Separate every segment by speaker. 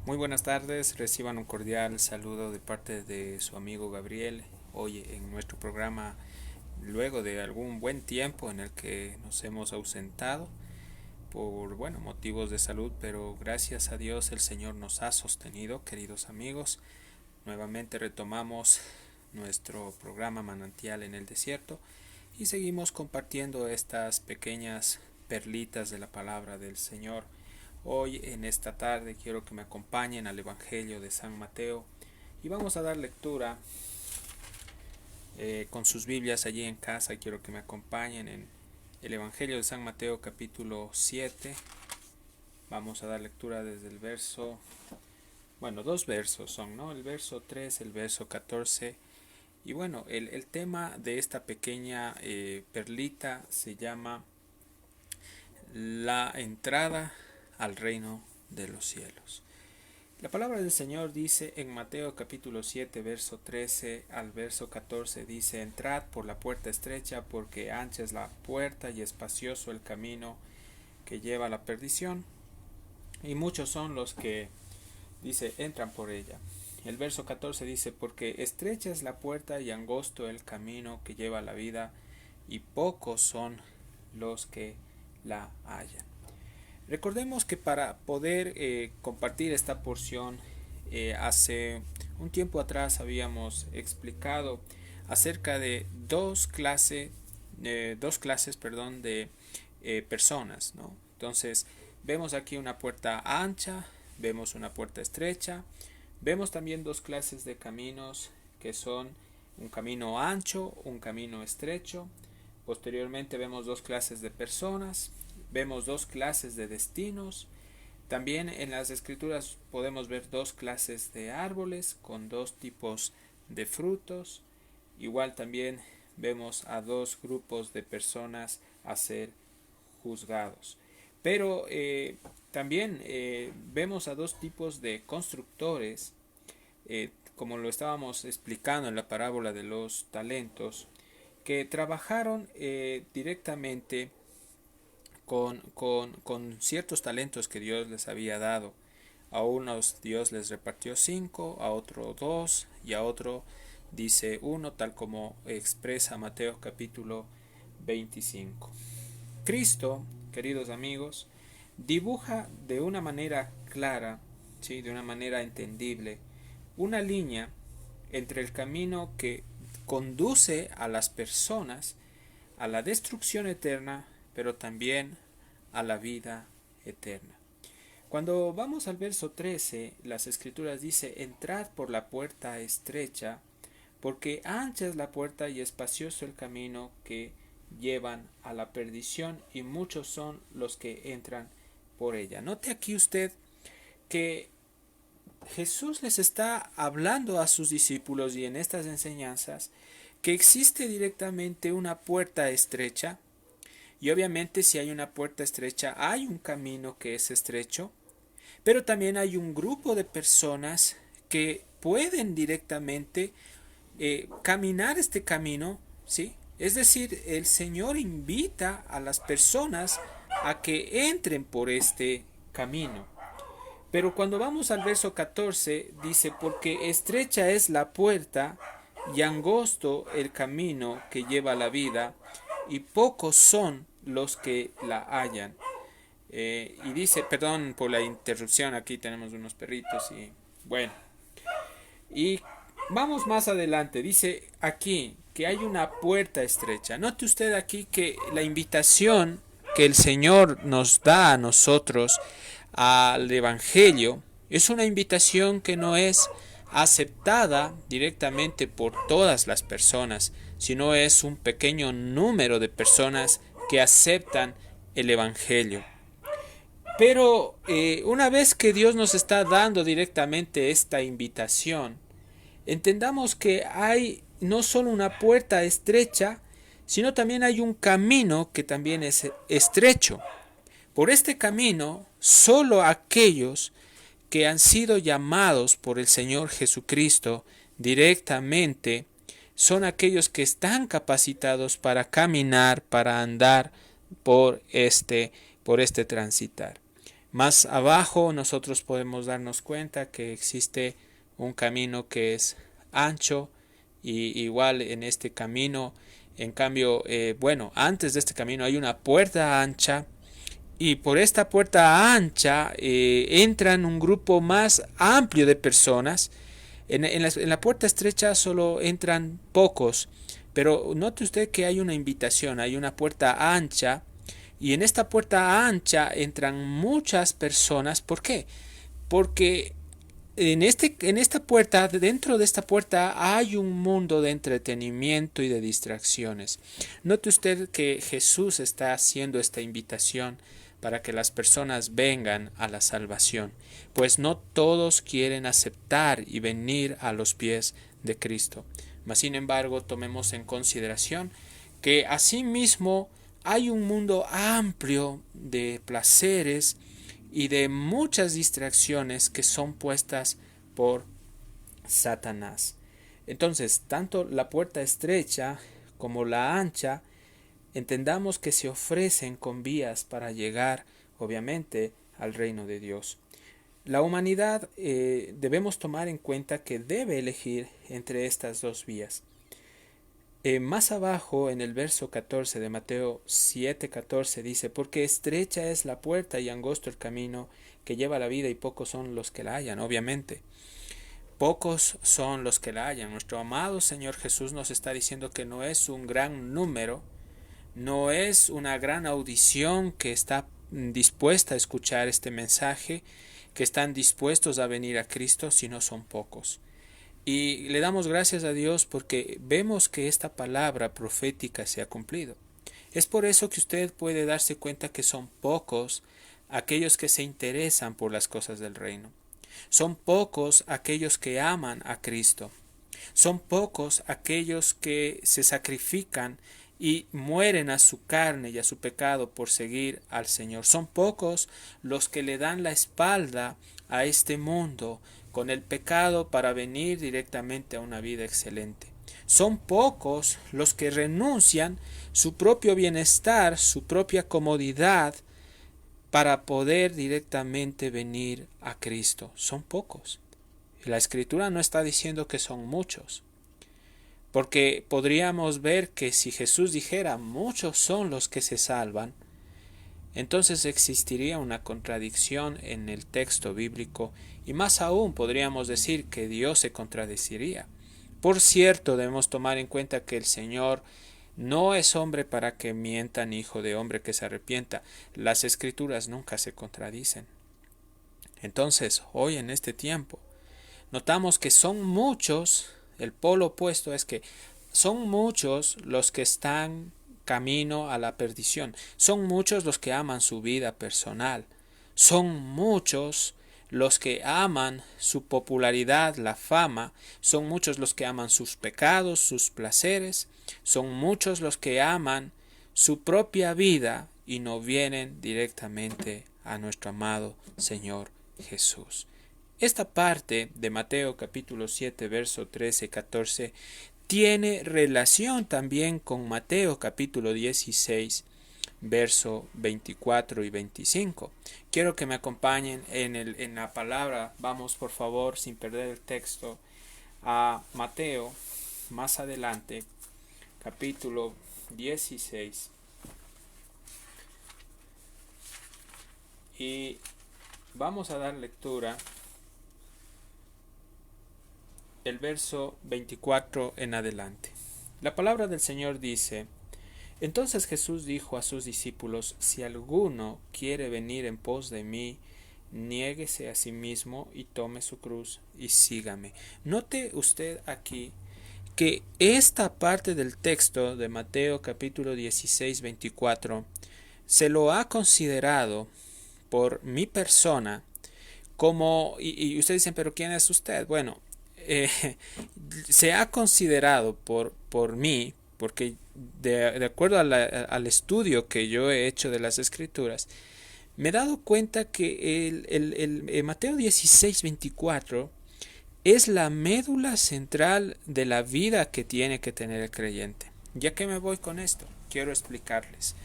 Speaker 1: Muy buenas tardes, reciban un cordial saludo de parte de su amigo Gabriel. Hoy en nuestro programa, luego de algún buen tiempo en el que nos hemos ausentado por, motivos de salud, pero gracias a Dios el Señor nos ha sostenido, queridos amigos. Nuevamente retomamos nuestro programa Manantial en el Desierto y seguimos compartiendo estas pequeñas perlitas de la palabra del Señor. Hoy en esta tarde quiero que me acompañen al Evangelio de San Mateo y vamos a dar lectura con sus Biblias allí en casa. Quiero que me acompañen en el Evangelio de San Mateo capítulo 7. Vamos a dar lectura desde el verso, dos versos son, ¿no? El verso 3, el verso 14. Y el tema de esta pequeña perlita se llama la entrada al reino de los cielos. La palabra del Señor dice en Mateo capítulo 7, verso 13 al verso 14, dice: Entrad por la puerta estrecha, porque ancha es la puerta y espacioso el camino que lleva a la perdición, y muchos son los que, dice, entran por ella. El verso 14 dice: Porque estrecha es la puerta y angosto el camino que lleva a la vida, y pocos son los que la hallan. Recordemos que para poder compartir esta porción, hace un tiempo atrás habíamos explicado acerca de dos clases de personas, ¿no? Entonces vemos aquí una puerta ancha, vemos una puerta estrecha, vemos también dos clases de caminos que son un camino ancho, un camino estrecho. Posteriormente vemos dos clases de personas, vemos dos clases de destinos. También en las escrituras podemos ver dos clases de árboles con dos tipos de frutos. Igual también vemos a dos grupos de personas a ser juzgados. Pero también vemos a dos tipos de constructores, como lo estábamos explicando en la parábola de los talentos, que trabajaron directamente con ciertos talentos que Dios les había dado. A unos Dios les repartió 5, a otro 2 y a otro dice 1, tal como expresa Mateo capítulo 25. Cristo, queridos amigos, dibuja de una manera clara, ¿sí?, de una manera entendible, una línea entre el camino que conduce a las personas a la destrucción eterna, pero también a la vida eterna. Cuando vamos al verso 13, las escrituras dice: Entrad por la puerta estrecha, porque ancha es la puerta y espacioso el camino que llevan a la perdición, y muchos son los que entran por ella. Note aquí usted que Jesús les está hablando a sus discípulos y en estas enseñanzas que existe directamente una puerta estrecha, y obviamente si hay una puerta estrecha hay un camino que es estrecho, pero también hay un grupo de personas que pueden directamente caminar este camino, ¿sí? Es decir, el Señor invita a las personas a que entren por este camino. Pero cuando vamos al verso 14, dice: Porque estrecha es la puerta y angosto el camino que lleva a la vida, y pocos son los que la hallan. Y dice, perdón por la interrupción, aquí tenemos unos perritos y bueno. Y vamos más adelante, dice aquí que hay una puerta estrecha. Note usted aquí que la invitación que el Señor nos da a nosotros al Evangelio es una invitación que no es aceptada directamente por todas las personas, sino es un pequeño número de personas que aceptan el Evangelio. Pero una vez que Dios nos está dando directamente esta invitación, entendamos que hay no solo una puerta estrecha, sino también hay un camino que también es estrecho. Por este camino, solo aquellos que han sido llamados por el Señor Jesucristo directamente son aquellos que están capacitados para caminar, para andar por este transitar. Más abajo nosotros podemos darnos cuenta que existe un camino que es ancho y igual en este camino, en cambio, antes de este camino hay una puerta ancha y por esta puerta ancha entran un grupo más amplio de personas. En la puerta estrecha solo entran pocos, pero note usted que hay una invitación, hay una puerta ancha y en esta puerta ancha entran muchas personas. ¿Por qué? Porque en esta puerta, dentro de esta puerta, hay un mundo de entretenimiento y de distracciones. Note usted que Jesús está haciendo esta invitación para que las personas vengan a la salvación, pues no todos quieren aceptar y venir a los pies de Cristo. Mas, sin embargo, tomemos en consideración que asimismo hay un mundo amplio de placeres y de muchas distracciones que son puestas por Satanás. Entonces, tanto la puerta estrecha como la ancha, entendamos que se ofrecen con vías para llegar, obviamente, al reino de Dios. La humanidad debemos tomar en cuenta que debe elegir entre estas dos vías. Más abajo, en el verso 14 de Mateo 7:14 dice: porque estrecha es la puerta y angosto el camino que lleva a la vida y pocos son los que la hallan. Obviamente, pocos son los que la hallan. Nuestro amado Señor Jesús nos está diciendo que no es un gran número, no es una gran audición que está dispuesta a escuchar este mensaje, que están dispuestos a venir a Cristo, sino son pocos. Y le damos gracias a Dios porque vemos que esta palabra profética se ha cumplido. Es por eso que usted puede darse cuenta que son pocos aquellos que se interesan por las cosas del reino. Son pocos aquellos que aman a Cristo. Son pocos aquellos que se sacrifican y mueren a su carne y a su pecado por seguir al Señor. Son pocos los que le dan la espalda a este mundo con el pecado para venir directamente a una vida excelente. Son pocos los que renuncian su propio bienestar, su propia comodidad, para poder directamente venir a Cristo. Son pocos. La Escritura no está diciendo que son muchos, porque podríamos ver que si Jesús dijera muchos son los que se salvan, entonces existiría una contradicción en el texto bíblico y más aún podríamos decir que Dios se contradeciría. Por cierto, debemos tomar en cuenta que el Señor no es hombre para que mienta ni hijo de hombre que se arrepienta. Las Escrituras nunca se contradicen. Entonces, hoy en este tiempo, notamos que son muchos, el polo opuesto es que son muchos los que están camino a la perdición. Son muchos los que aman su vida personal. Son muchos los que aman su popularidad, la fama. Son muchos los que aman sus pecados, sus placeres. Son muchos los que aman su propia vida y no vienen directamente a nuestro amado Señor Jesús. Esta parte de Mateo capítulo 7, verso 13 y 14 tiene relación también con Mateo capítulo 16, verso 24 y 25. Quiero que me acompañen en la palabra. Vamos por favor, sin perder el texto, a Mateo, más adelante, capítulo 16. Y vamos a dar lectura el verso 24 en adelante. La palabra del Señor dice: entonces Jesús dijo a sus discípulos: si alguno quiere venir en pos de mí, niéguese a sí mismo y tome su cruz y sígame. Note usted aquí que esta parte del texto de Mateo capítulo 16, 24 se lo ha considerado por mi persona como, y ustedes dicen, pero ¿quién es usted? Bueno, se ha considerado por mí, porque de acuerdo al estudio que yo he hecho de las Escrituras, me he dado cuenta que el Mateo 16, 24 es la médula central de la vida que tiene que tener el creyente. Ya que me voy con esto, quiero explicarles.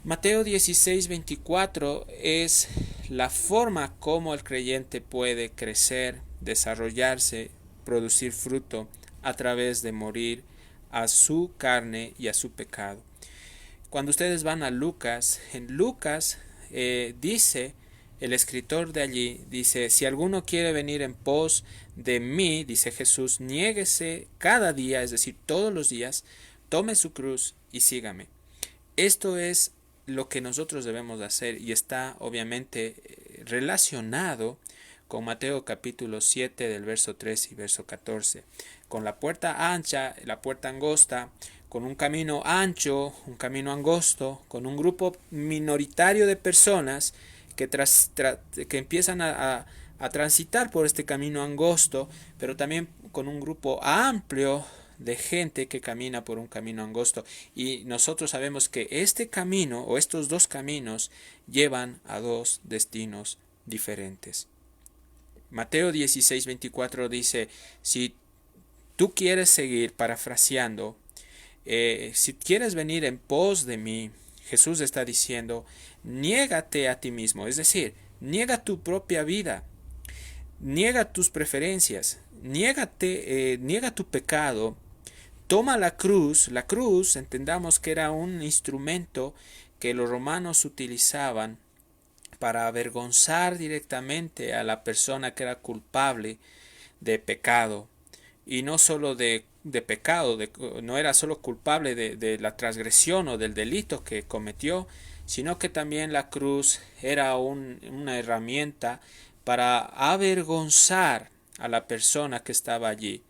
Speaker 1: Mateo 16, 24 es la forma como el creyente puede crecer, desarrollarse, producir fruto a través de morir a su carne y a su pecado. Cuando ustedes van a Lucas, en Lucas dice, el escritor de allí, dice, si alguno quiere venir en pos de mí, dice Jesús, niéguese cada día, es decir, todos los días, tome su cruz y sígame. Esto es lo que nosotros debemos hacer y está obviamente relacionado con Mateo capítulo 7 del verso 3 y verso 14, con la puerta ancha, la puerta angosta, con un camino ancho, un camino angosto, con un grupo minoritario de personas que empiezan a transitar por este camino angosto, pero también con un grupo amplio de gente que camina por un camino angosto. Y nosotros sabemos que este camino o estos dos caminos llevan a dos destinos diferentes. Mateo 16:24 dice, si tú quieres seguir, parafraseando, si quieres venir en pos de mí, Jesús está diciendo, niégate a ti mismo, es decir, niega tu propia vida, niega tus preferencias, niega tu pecado, toma la cruz, entendamos que era un instrumento que los romanos utilizaban para avergonzar directamente a la persona que era culpable de pecado. Y no solo de pecado, no era solo culpable de la transgresión o del delito que cometió, sino que también la cruz era una herramienta para avergonzar a la persona que estaba allí.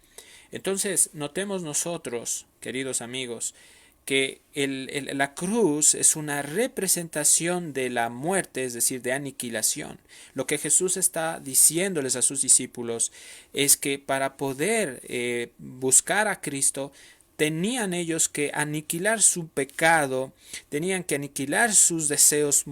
Speaker 1: Entonces, notemos nosotros, queridos amigos, que la cruz es una representación de la muerte, es decir, de aniquilación. Lo que Jesús está diciéndoles a sus discípulos es que para poder buscar a Cristo, tenían ellos que aniquilar su pecado, tenían que aniquilar sus deseos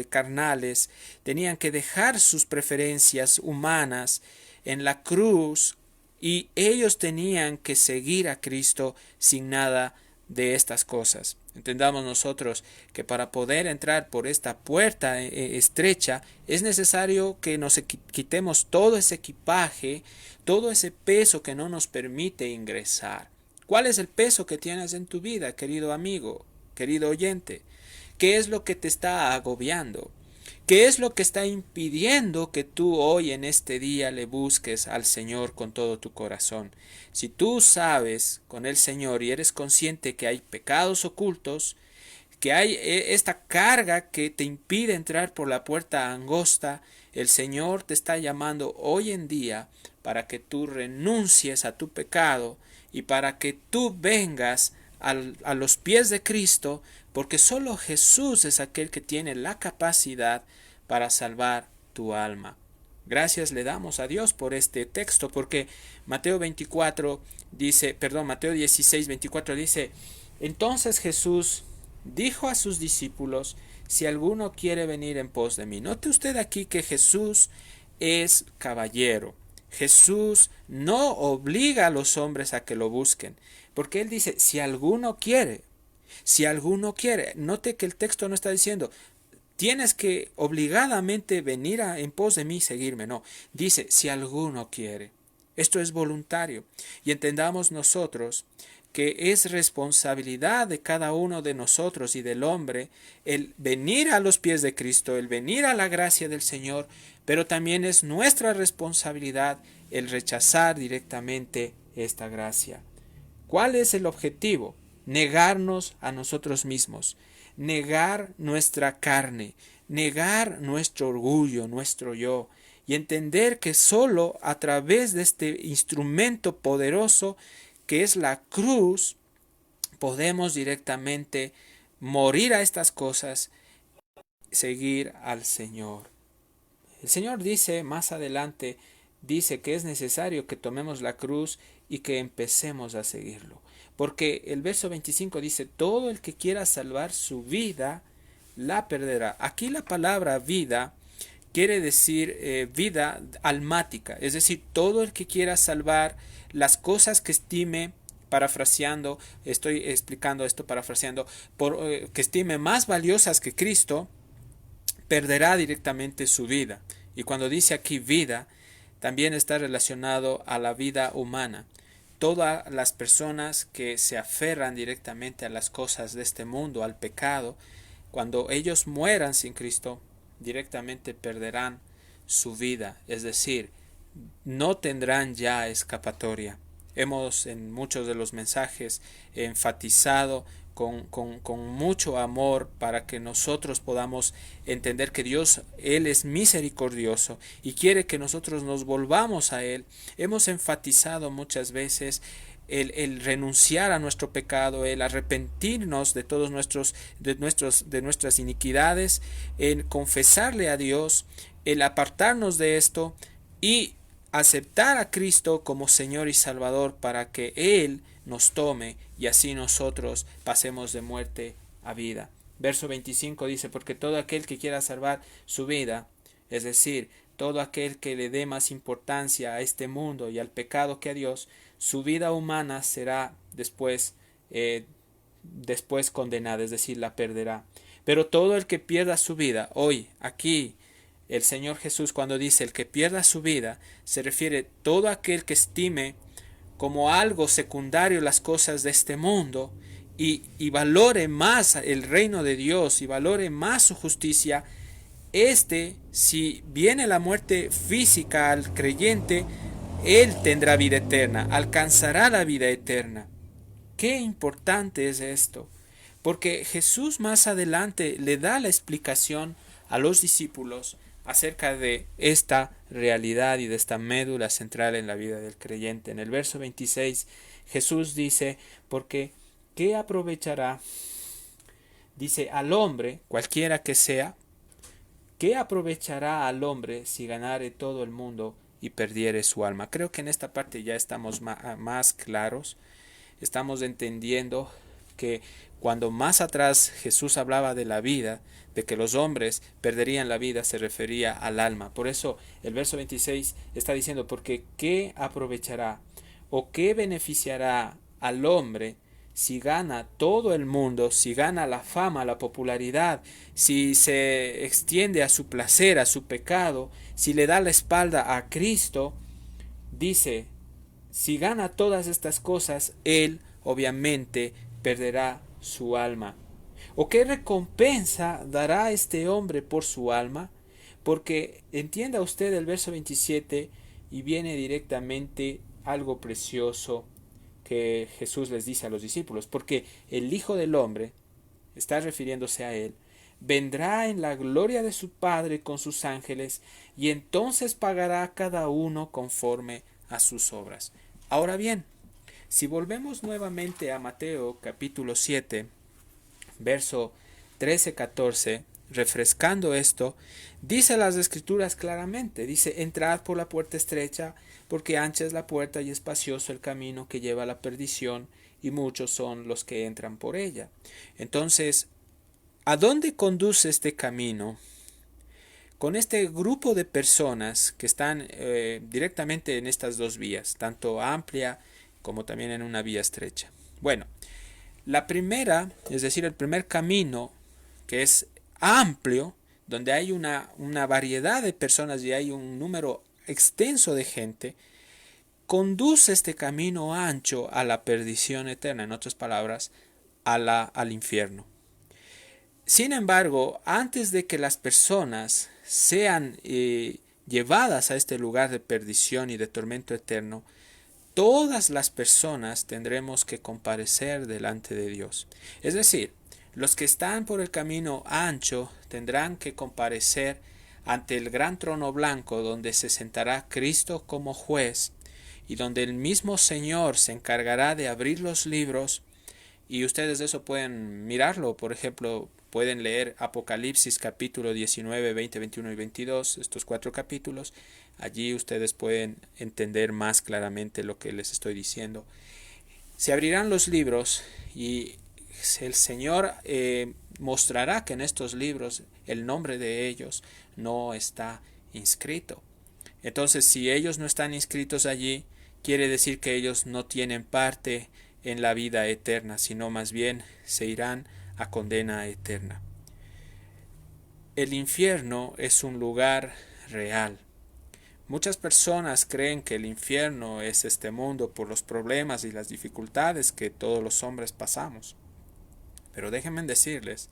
Speaker 1: carnales, tenían que dejar sus preferencias humanas en la cruz y ellos tenían que seguir a Cristo sin nada de estas cosas. Entendamos nosotros que para poder entrar por esta puerta estrecha es necesario que nos quitemos todo ese equipaje, todo ese peso que no nos permite ingresar. ¿Cuál es el peso que tienes en tu vida, querido amigo, querido oyente? ¿Qué es lo que te está agobiando? ¿Qué es lo que está impidiendo que tú hoy en este día le busques al Señor con todo tu corazón? Si tú sabes con el Señor y eres consciente que hay pecados ocultos, que hay esta carga que te impide entrar por la puerta angosta, el Señor te está llamando hoy en día para que tú renuncies a tu pecado y para que tú vengas a los pies de Cristo, porque solo Jesús es aquel que tiene la capacidad para salvar tu alma. Gracias le damos a Dios por este texto, porque Mateo 16:24 dice, entonces Jesús dijo a sus discípulos, si alguno quiere venir en pos de mí. Note usted aquí que Jesús es caballero. Jesús no obliga a los hombres a que lo busquen, porque Él dice, si alguno quiere, note que el texto no está diciendo, tienes que obligadamente venir en pos de mí y seguirme, no, dice, si alguno quiere. Esto es voluntario, y entendamos nosotros que es responsabilidad de cada uno de nosotros y del hombre el venir a los pies de Cristo, el venir a la gracia del Señor, pero también es nuestra responsabilidad el rechazar directamente esta gracia. ¿Cuál es el objetivo? Negarnos a nosotros mismos, negar nuestra carne, negar nuestro orgullo, nuestro yo, y entender que solo a través de este instrumento poderoso que es la cruz, podemos directamente morir a estas cosas, seguir al Señor. El Señor dice más adelante, dice que es necesario que tomemos la cruz y que empecemos a seguirlo. Porque el verso 25 dice, todo el que quiera salvar su vida, la perderá. Aquí la palabra vida quiere decir vida almática, es decir, todo el que quiera salvar las cosas que estime, parafraseando, estoy explicando esto parafraseando, que estime más valiosas que Cristo, perderá directamente su vida. Y cuando dice aquí vida, también está relacionado a la vida humana. Todas las personas que se aferran directamente a las cosas de este mundo, al pecado, cuando ellos mueran sin Cristo, directamente perderán su vida, es decir, no tendrán ya escapatoria. Hemos en muchos de los mensajes enfatizado con mucho amor para que nosotros podamos entender que Dios, Él es misericordioso y quiere que nosotros nos volvamos a Él. Hemos enfatizado muchas veces el renunciar a nuestro pecado, el arrepentirnos de todos de nuestras iniquidades, el confesarle a Dios, el apartarnos de esto y aceptar a Cristo como Señor y Salvador para que Él nos tome y así nosotros pasemos de muerte a vida. Verso 25 dice, porque todo aquel que quiera salvar su vida, es decir, todo aquel que le dé más importancia a este mundo y al pecado que a Dios, su vida humana será después condenada, es decir, la perderá. Pero todo el que pierda su vida, hoy, aquí, el Señor Jesús cuando dice el que pierda su vida, se refiere todo aquel que estime como algo secundario las cosas de este mundo y valore más el reino de Dios y valore más su justicia, si viene la muerte física al creyente, él tendrá vida eterna, alcanzará la vida eterna. Qué importante es esto, porque Jesús más adelante le da la explicación a los discípulos acerca de esta realidad y de esta médula central en la vida del creyente. En el verso 26 Jesús dice, porque ¿qué aprovechará? Dice, al hombre, cualquiera que sea, ¿qué aprovechará al hombre si ganare todo el mundo y perdiere su alma? Creo que en esta parte ya estamos más claros, estamos entendiendo que cuando más atrás Jesús hablaba de la vida, de que los hombres perderían la vida, se refería al alma. Por eso el verso 26 está diciendo, porque ¿qué aprovechará o qué beneficiará al hombre si gana todo el mundo, si gana la fama, la popularidad, si se extiende a su placer, a su pecado, si le da la espalda a Cristo? Dice, si gana todas estas cosas, él obviamente perderá su alma. ¿O qué recompensa dará este hombre por su alma? Porque entienda usted el verso 27 y viene directamente algo precioso que Jesús les dice a los discípulos, porque el Hijo del Hombre, está refiriéndose a él, vendrá en la gloria de su Padre con sus ángeles y entonces pagará a cada uno conforme a sus obras. Ahora bien, si volvemos nuevamente a Mateo capítulo 7, verso 13-14, refrescando esto, dice las Escrituras claramente, dice, entrad por la puerta estrecha, porque ancha es la puerta y espacioso el camino que lleva a la perdición, y muchos son los que entran por ella. Entonces, ¿a dónde conduce este camino? Con este grupo de personas que están directamente en estas dos vías, tanto amplia como también en una vía estrecha. Bueno, la primera, es decir, el primer camino, que es amplio, donde hay una variedad de personas y hay un número extenso de gente, conduce este camino ancho a la perdición eterna, en otras palabras, al infierno. Sin embargo, antes de que las personas sean llevadas a este lugar de perdición y de tormento eterno, todas las personas tendremos que comparecer delante de Dios. Es decir, los que están por el camino ancho tendrán que comparecer ante el gran trono blanco donde se sentará Cristo como juez y donde el mismo Señor se encargará de abrir los libros, y ustedes eso pueden mirarlo. Por ejemplo, pueden leer Apocalipsis capítulo 19, 20, 21 y 22, estos 4 capítulos. Allí ustedes pueden entender más claramente lo que les estoy diciendo. Se abrirán los libros y el Señor mostrará que en estos libros el nombre de ellos no está inscrito. Entonces, si ellos no están inscritos allí, quiere decir que ellos no tienen parte en la vida eterna, sino más bien se irán a condena eterna. el infierno es un lugar real. Muchas personas creen que el infierno es este mundo por los problemas y las dificultades que todos los hombres pasamos. Pero déjenme decirles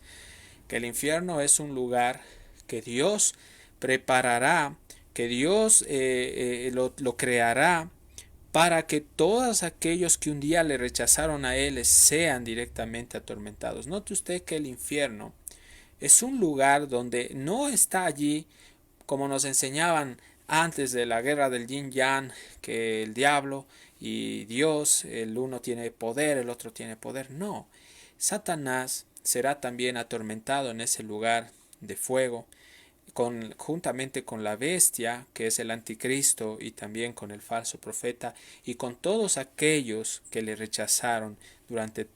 Speaker 1: que el infierno es un lugar que Dios preparará, que Dios lo creará para que todos aquellos que un día le rechazaron a Él sean directamente atormentados. Note usted que el infierno es un lugar donde no está allí como nos enseñaban antes de la guerra del yin yang, que el diablo y Dios, el uno tiene poder, el otro tiene poder. No, Satanás será también atormentado en ese lugar de fuego, juntamente con la bestia, que es el anticristo, y también con el falso profeta, y con todos aquellos que le rechazaron durante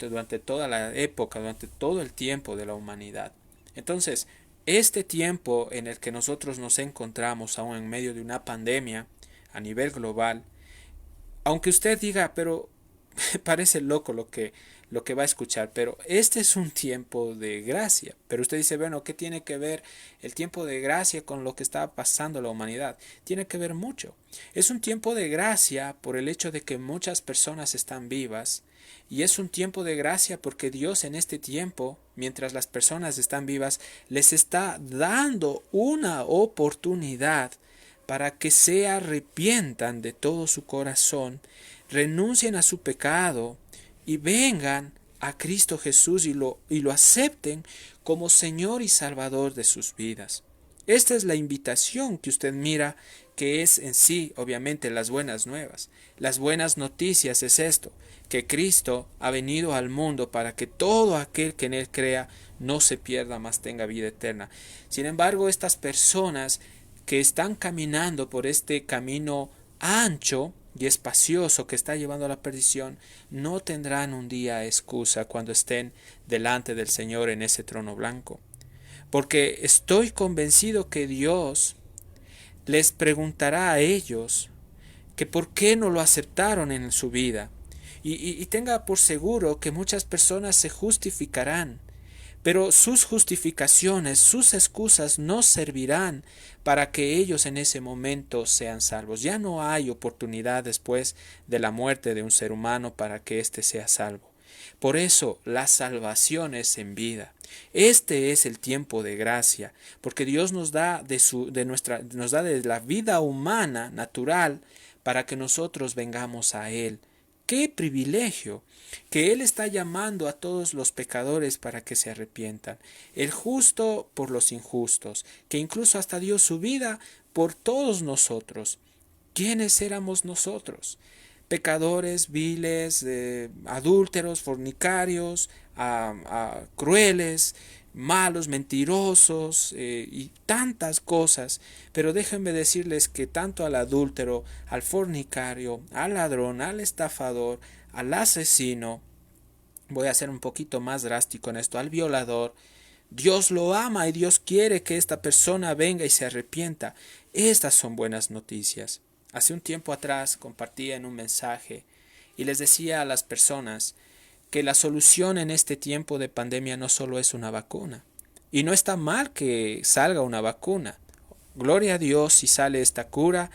Speaker 1: durante toda la época, durante todo el tiempo de la humanidad. Entonces, este tiempo en el que nosotros nos encontramos aún en medio de una pandemia a nivel global, aunque usted diga, pero parece loco lo que va a escuchar, pero este es un tiempo de gracia. Pero usted dice, bueno, ¿qué tiene que ver el tiempo de gracia con lo que está pasando en la humanidad? Tiene que ver mucho. Es un tiempo de gracia por el hecho de que muchas personas están vivas, y es un tiempo de gracia porque Dios en este tiempo, mientras las personas están vivas, les está dando una oportunidad para que se arrepientan de todo su corazón, renuncien a su pecado y vengan a Cristo Jesús y lo acepten como Señor y Salvador de sus vidas. Esta es la invitación que usted mira, que es en sí, obviamente, las buenas nuevas. Las buenas noticias es esto, que Cristo ha venido al mundo para que todo aquel que en Él crea no se pierda, mas tenga vida eterna. Sin embargo, estas personas que están caminando por este camino ancho y espacioso que está llevando a la perdición, no tendrán un día excusa cuando estén delante del Señor en ese trono blanco. Porque estoy convencido que Dios les preguntará a ellos que por qué no lo aceptaron en su vida. Y tenga por seguro que muchas personas se justificarán, pero sus justificaciones, sus excusas no servirán para que ellos en ese momento sean salvos. Ya no hay oportunidad después de la muerte de un ser humano para que éste sea salvo. Por eso la salvación es en vida. Este es el tiempo de gracia, porque Dios nos da nos da de la vida humana natural para que nosotros vengamos a Él. ¡Qué privilegio! Que Él está llamando a todos los pecadores para que se arrepientan. El justo por los injustos, que incluso hasta dio su vida por todos nosotros. ¿Quiénes éramos nosotros? Pecadores, viles, adúlteros, fornicarios, crueles, malos, mentirosos y tantas cosas. Pero déjenme decirles que tanto al adúltero, al fornicario, al ladrón, al estafador, al asesino, voy a ser un poquito más drástico en esto, al violador, Dios lo ama y Dios quiere que esta persona venga y se arrepienta. Estas son buenas noticias. Hace un tiempo atrás compartía en un mensaje y les decía a las personas que la solución en este tiempo de pandemia no solo es una vacuna. Y no está mal que salga una vacuna. Gloria a Dios si sale esta cura.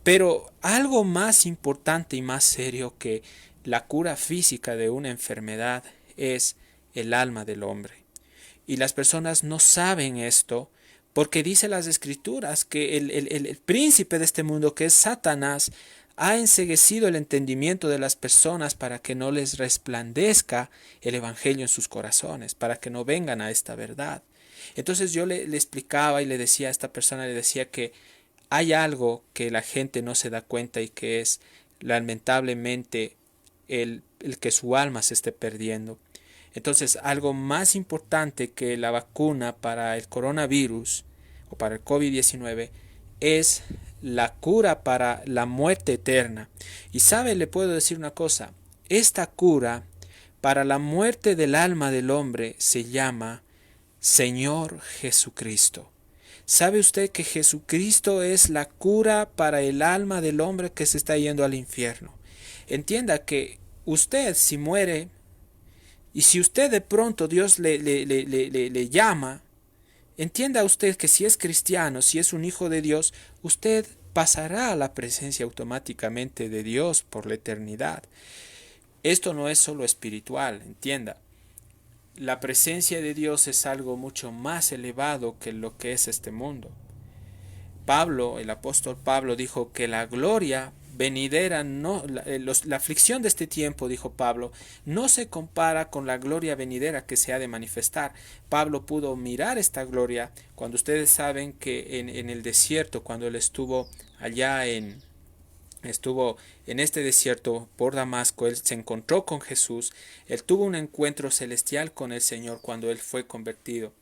Speaker 1: Pero algo más importante y más serio que la cura física de una enfermedad es el alma del hombre. Y las personas no saben esto porque dice las escrituras que el príncipe de este mundo, que es Satanás, ha enceguecido el entendimiento de las personas para que no les resplandezca el evangelio en sus corazones, para que no vengan a esta verdad. Entonces yo le explicaba y le decía a esta persona, le decía que hay algo que la gente no se da cuenta y que es lamentablemente el que su alma se esté perdiendo. Entonces, algo más importante que la vacuna para el coronavirus o para el COVID-19 es la cura para la muerte eterna. Y sabe, le puedo decir una cosa, esta cura para la muerte del alma del hombre se llama Señor Jesucristo. ¿Sabe usted que Jesucristo es la cura para el alma del hombre que se está yendo al infierno? Entienda que usted, si muere, Y si usted de pronto Dios le llama, entienda usted que si es cristiano, si es un hijo de Dios, usted pasará a la presencia automáticamente de Dios por la eternidad. Esto no es solo espiritual, entienda. La presencia de Dios es algo mucho más elevado que lo que es este mundo. Pablo, el apóstol Pablo, dijo que la gloria venidera, la aflicción de este tiempo, dijo Pablo, no se compara con la gloria venidera que se ha de manifestar. Pablo pudo mirar esta gloria cuando ustedes saben que en el desierto, cuando él estuvo en este desierto por Damasco, él se encontró con Jesús, él tuvo un encuentro celestial con el Señor cuando él fue convertido.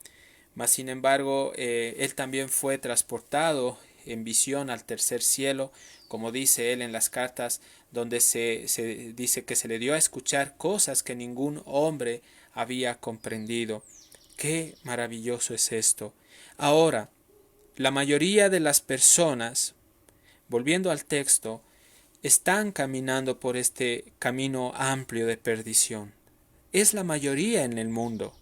Speaker 1: Mas sin embargo, él también fue transportado en visión al tercer cielo, como dice él en las cartas, donde se dice que se le dio a escuchar cosas que ningún hombre había comprendido. ¡Qué maravilloso es esto! Ahora, la mayoría de las personas, volviendo al texto, están caminando por este camino amplio de perdición. Es la mayoría en el mundo.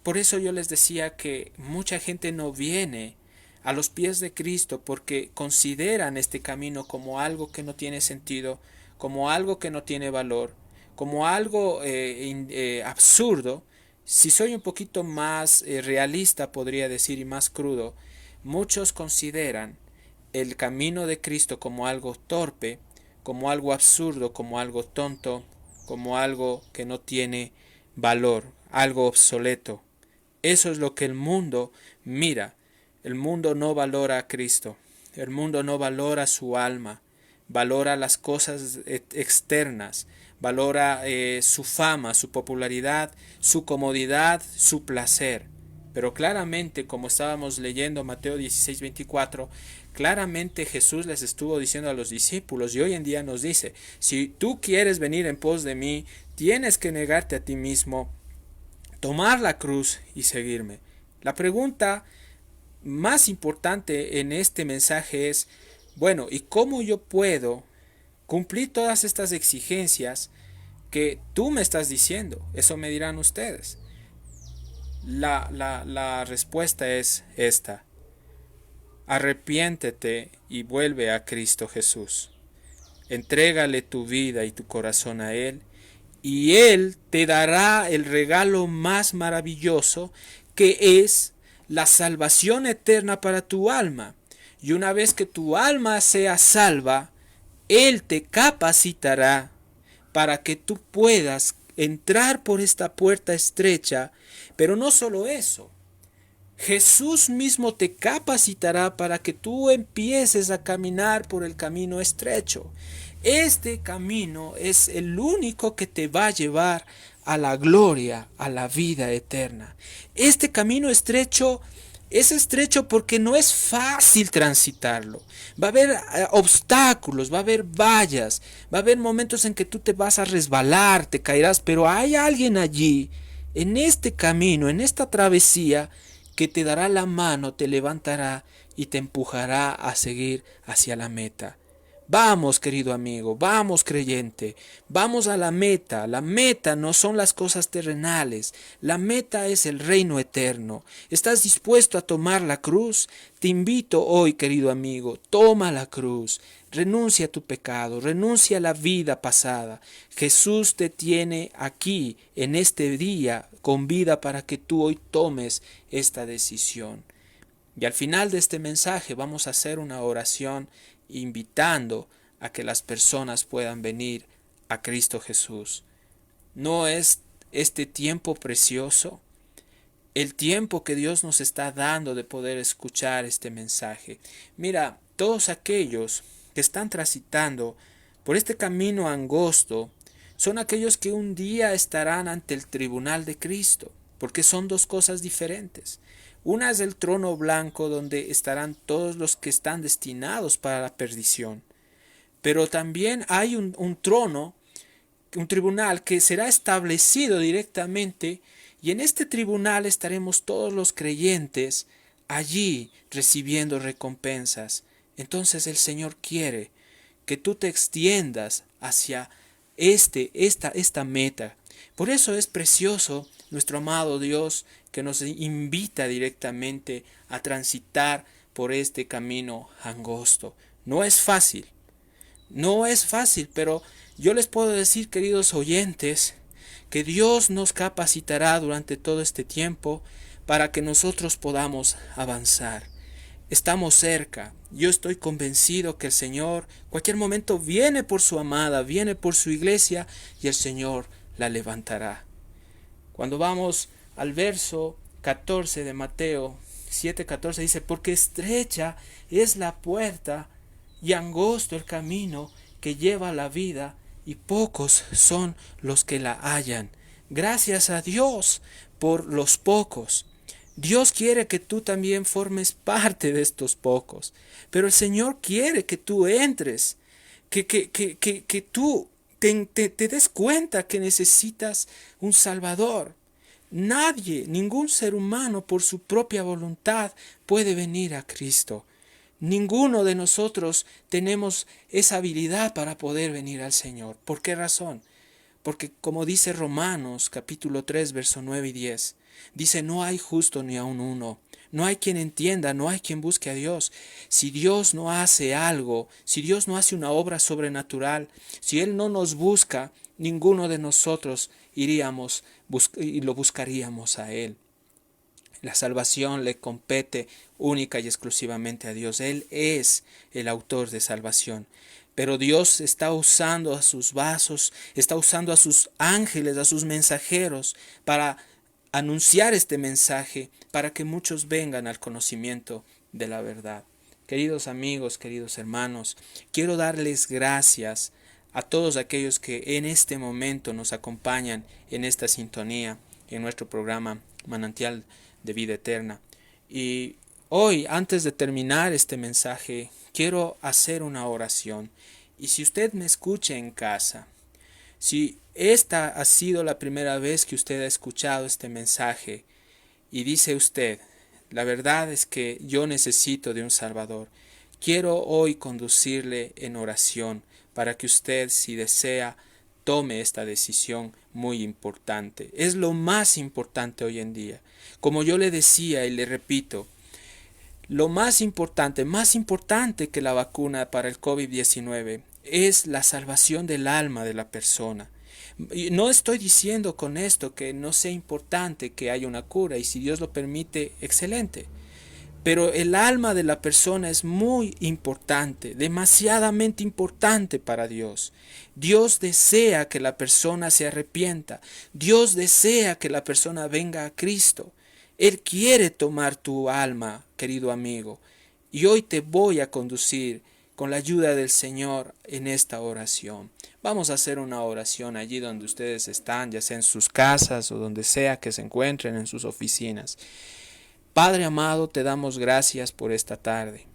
Speaker 1: Por eso yo les decía que mucha gente no viene a los pies de Cristo porque consideran este camino como algo que no tiene sentido, como algo que no tiene valor, como algo absurdo. Si soy un poquito más realista, podría decir, y más crudo, muchos consideran el camino de Cristo como algo torpe, como algo absurdo, como algo tonto, como algo que no tiene valor, algo obsoleto. Eso es lo que el mundo mira. El mundo no valora a Cristo. El mundo no valora su alma. Valora las cosas externas. Valora su fama, su popularidad, su comodidad, su placer. Pero claramente, como estábamos leyendo Mateo 16:24, claramente Jesús les estuvo diciendo a los discípulos y hoy en día nos dice, si tú quieres venir en pos de mí, tienes que negarte a ti mismo, tomar la cruz y seguirme. La pregunta más importante en este mensaje es, bueno, ¿y cómo yo puedo cumplir todas estas exigencias que tú me estás diciendo? Eso me dirán ustedes. La respuesta es esta. Arrepiéntete y vuelve a Cristo Jesús. Entrégale tu vida y tu corazón a Él y Él te dará el regalo más maravilloso que es la salvación eterna para tu alma. Y una vez que tu alma sea salva, Él te capacitará para que tú puedas entrar por esta puerta estrecha. Pero no solo eso, Jesús mismo te capacitará para que tú empieces a caminar por el camino estrecho. Este camino es el único que te va a llevar a la gloria, a la vida eterna. Este camino estrecho es estrecho porque no es fácil transitarlo. Va a haber obstáculos, va a haber vallas, va a haber momentos en que tú te vas a resbalar, te caerás, pero hay alguien allí, en este camino, en esta travesía, que te dará la mano, te levantará y te empujará a seguir hacia la meta. Vamos, querido amigo, vamos, creyente, vamos a la meta. La meta no son las cosas terrenales, la meta es el reino eterno. ¿Estás dispuesto a tomar la cruz? Te invito hoy, querido amigo, toma la cruz, renuncia a tu pecado, renuncia a la vida pasada. Jesús te tiene aquí, en este día, con vida para que tú hoy tomes esta decisión. Y al final de este mensaje vamos a hacer una oración invitando a que las personas puedan venir a Cristo Jesús. ¿No es este tiempo precioso? El tiempo que Dios nos está dando de poder escuchar este mensaje. Mira, todos aquellos que están transitando por este camino angosto son aquellos que un día estarán ante el tribunal de Cristo, porque son dos cosas diferentes. Una es el trono blanco donde estarán todos los que están destinados para la perdición. Pero también hay un trono, un tribunal que será establecido directamente y en este tribunal estaremos todos los creyentes allí recibiendo recompensas. Entonces el Señor quiere que tú te extiendas hacia esta meta. Por eso es precioso nuestro amado Dios que nos invita directamente a transitar por este camino angosto. No es fácil, no es fácil, pero yo les puedo decir, queridos oyentes, que Dios nos capacitará durante todo este tiempo para que nosotros podamos avanzar. Estamos cerca. Yo estoy convencido que el Señor cualquier momento viene por su amada, viene por su iglesia y el Señor la levantará. Cuando vamos al verso 14 de Mateo 7:14 dice, porque estrecha es la puerta y angosto el camino que lleva a la vida y pocos son los que la hallan. Gracias a Dios por los pocos. Dios quiere que tú también formes parte de estos pocos, pero el Señor quiere que tú entres, que tú te des cuenta que necesitas un Salvador. Nadie, ningún ser humano por su propia voluntad puede venir a Cristo. Ninguno de nosotros tenemos esa habilidad para poder venir al Señor. ¿Por qué razón? Porque como dice Romanos capítulo 3 verso 9 y 10, dice no hay justo ni aun uno, no hay quien entienda, no hay quien busque a Dios. Si Dios no hace algo, si Dios no hace una obra sobrenatural, si Él no nos busca, ninguno de nosotros iríamos y lo buscaríamos a Él. La salvación le compete única y exclusivamente a Dios. Él es el autor de salvación. Pero Dios está usando a sus vasos, está usando a sus ángeles, a sus mensajeros, para anunciar este mensaje, para que muchos vengan al conocimiento de la verdad. Queridos amigos, queridos hermanos, quiero darles gracias a todos aquellos que en este momento nos acompañan en esta sintonía, en nuestro programa Manantial de Vida Eterna. Y hoy, antes de terminar este mensaje, quiero hacer una oración. Y si usted me escucha en casa, si esta ha sido la primera vez que usted ha escuchado este mensaje y dice usted, la verdad es que yo necesito de un Salvador, quiero hoy conducirle en oración para que usted, si desea, tome esta decisión muy importante. Es lo más importante hoy en día. Como yo le decía y le repito, lo más importante que la vacuna para el COVID-19 es la salvación del alma de la persona. No estoy diciendo con esto que no sea importante que haya una cura y si Dios lo permite, excelente. Pero el alma de la persona es muy importante, demasiadamente importante para Dios. Dios desea que la persona se arrepienta. Dios desea que la persona venga a Cristo. Él quiere tomar tu alma, querido amigo. Y hoy te voy a conducir con la ayuda del Señor en esta oración. Vamos a hacer una oración allí donde ustedes están, ya sea en sus casas o donde sea que se encuentren en sus oficinas. Padre amado, te damos gracias por esta tarde.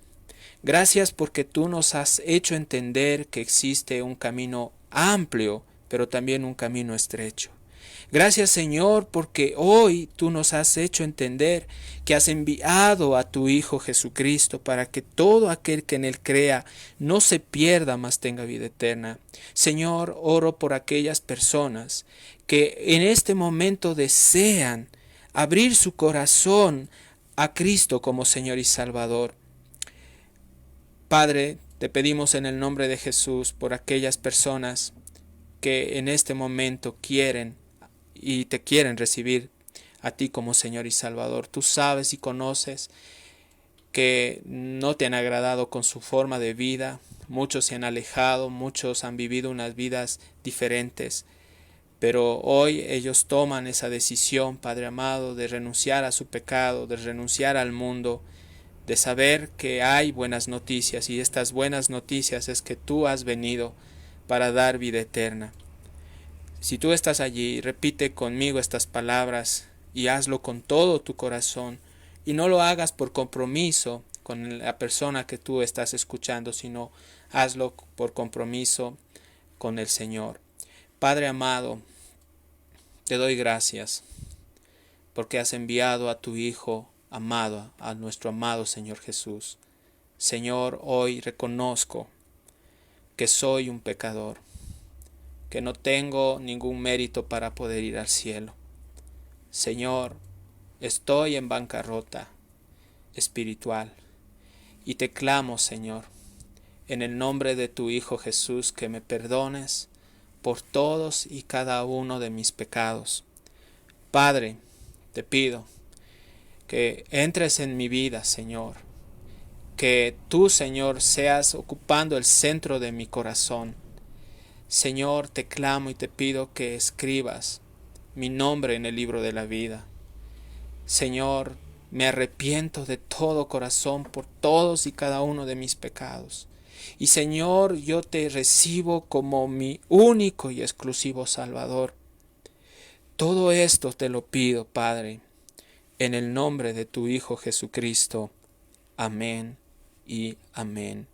Speaker 1: Gracias porque tú nos has hecho entender que existe un camino amplio, pero también un camino estrecho. Gracias Señor porque hoy tú nos has hecho entender que has enviado a tu Hijo Jesucristo para que todo aquel que en Él crea no se pierda, mas tenga vida eterna. Señor, oro por aquellas personas que en este momento desean abrir su corazón a Cristo como Señor y Salvador. Padre, te pedimos en el nombre de Jesús por aquellas personas que en este momento quieren y te quieren recibir a ti como Señor y Salvador. Tú sabes y conoces que no te han agradado con su forma de vida, muchos se han alejado, muchos han vivido unas vidas diferentes, pero hoy ellos toman esa decisión, Padre amado, de renunciar a su pecado, de renunciar al mundo, de saber que hay buenas noticias y estas buenas noticias es que tú has venido para dar vida eterna. Si tú estás allí, repite conmigo estas palabras y hazlo con todo tu corazón y no lo hagas por compromiso con la persona que tú estás escuchando, sino hazlo por compromiso con el Señor. Padre amado, te doy gracias porque has enviado a tu Hijo amado, a nuestro amado Señor Jesús. Señor, hoy reconozco que soy un pecador, que no tengo ningún mérito para poder ir al cielo. Señor, estoy en bancarrota espiritual y te clamo, Señor, en el nombre de tu Hijo Jesús, que me perdones por todos y cada uno de mis pecados. Padre, te pido que entres en mi vida, Señor, que tú, Señor, seas ocupando el centro de mi corazón. Señor, te clamo y te pido que escribas mi nombre en el libro de la vida. Señor, me arrepiento de todo corazón por todos y cada uno de mis pecados. Y Señor, yo te recibo como mi único y exclusivo Salvador. Todo esto te lo pido, Padre, en el nombre de tu Hijo Jesucristo. Amén y amén.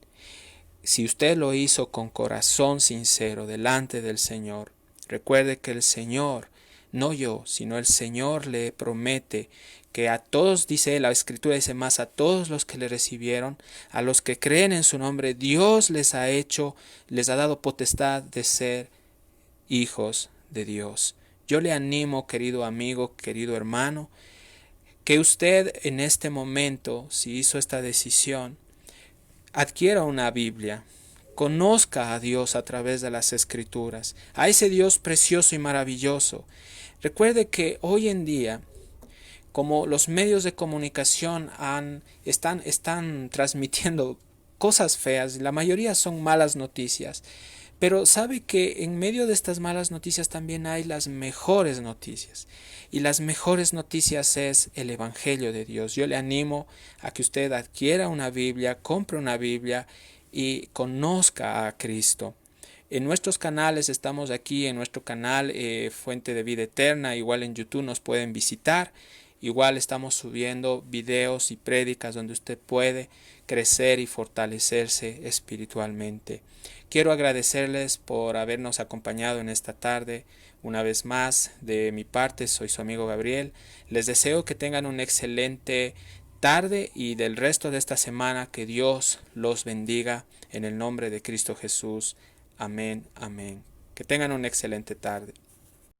Speaker 1: Si usted lo hizo con corazón sincero delante del Señor, recuerde que el Señor, no yo, sino el Señor le promete que a todos, dice la Escritura, dice más, a todos los que le recibieron, a los que creen en su nombre, Dios les ha dado potestad de ser hijos de Dios. Yo le animo, querido amigo, querido hermano, que usted en este momento, si hizo esta decisión, adquiera una Biblia, conozca a Dios a través de las Escrituras, a ese Dios precioso y maravilloso. Recuerde que hoy en día, como los medios de comunicación están transmitiendo cosas feas, la mayoría son malas noticias, pero sabe que en medio de estas malas noticias también hay las mejores noticias. Y las mejores noticias es el Evangelio de Dios. Yo le animo a que usted adquiera una Biblia, compre una Biblia y conozca a Cristo. En nuestros canales estamos aquí, en nuestro canal Fuente de Vida Eterna, igual en YouTube nos pueden visitar. Igual estamos subiendo videos y prédicas donde usted puede crecer y fortalecerse espiritualmente. Quiero agradecerles por habernos acompañado en esta tarde. Una vez más, de mi parte, soy su amigo Gabriel. Les deseo que tengan una excelente tarde y del resto de esta semana que Dios los bendiga en el nombre de Cristo Jesús. Amén, amén. Que tengan una excelente tarde.